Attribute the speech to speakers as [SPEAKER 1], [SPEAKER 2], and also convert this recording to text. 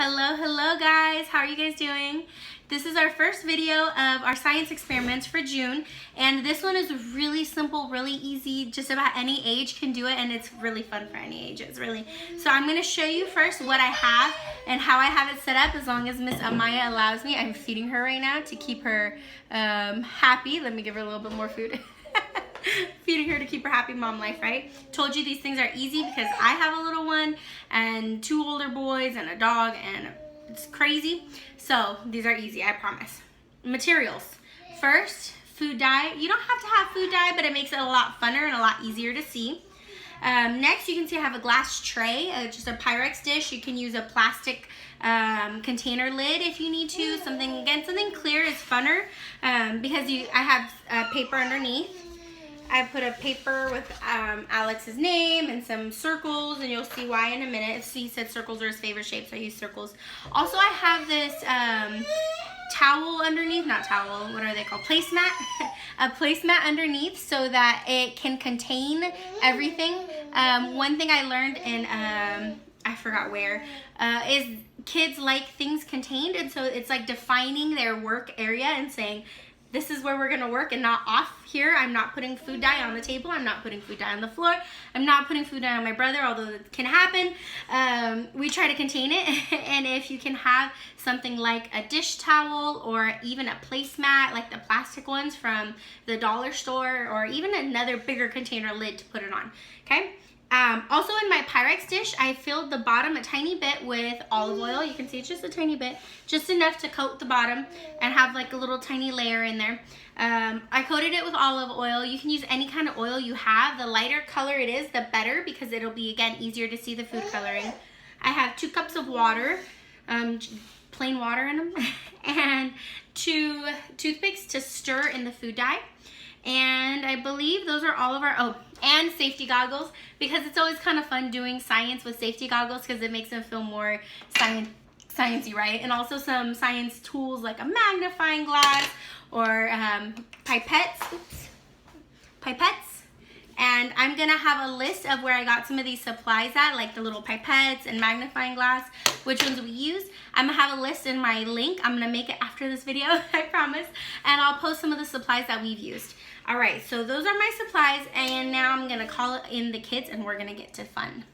[SPEAKER 1] Hello guys, how are you guys doing? This is our first video of our science experiments for June, and this one is really simple, really easy, just about any age can do it, and it's really fun for any ages, really. So I'm going to show you first what I have and how I have it set up, as long as Miss Amaya allows me. I'm feeding her right now to keep her happy. Let me give her a little bit more food. Feeding her to keep her happy mom life, right? Told you these things are easy because I have a little one and 2 older boys and a dog, and it's crazy. So these are easy, I promise. Materials. First, food dye. You don't have to have food dye, but it makes it a lot funner and a lot easier to see. Next, you can see I have a glass tray, just a Pyrex dish. You can use a plastic container lid if you need to. Something clear is funner because I have paper underneath. I put a paper with Alex's name and some circles, and you'll see why in a minute. He said circles are his favorite shape, so I use circles. Also, I have this towel underneath, not towel, what are they called? Placemat. A placemat underneath so that it can contain everything. One thing I learned in, I forgot where, is kids like things contained, and so it's like defining their work area and saying, this is where we're gonna work and not off here. I'm not putting food dye on the table. I'm not putting food dye on the floor. I'm not putting food dye on my brother, although it can happen. We try to contain it. And if you can have something like a dish towel or even a placemat, like the plastic ones from the dollar store, or even another bigger container lid to put it on, okay? Also in my Pyrex dish, I filled the bottom a tiny bit with olive oil. You can see it's just a tiny bit, just enough to coat the bottom and have like a little tiny layer in there. I coated it with olive oil. You can use any kind of oil you have. The lighter color it is, the better, because it'll be, again, easier to see the food coloring. I have 2 cups of water, plain water in them, and 2 toothpicks to stir in the food dye. And I believe those are all of our, and safety goggles, because it's always kind of fun doing science with safety goggles because it makes them feel more sciencey, right? And also some science tools like a magnifying glass or pipettes. And I'm gonna have a list of where I got some of these supplies at, like the little pipettes and magnifying glass, which ones we use. I'm gonna have a list in my link. I'm gonna make it after this video, I promise. And I'll post some of the supplies that we've used. All right, so those are my supplies, and now I'm gonna call in the kids and we're gonna get to fun.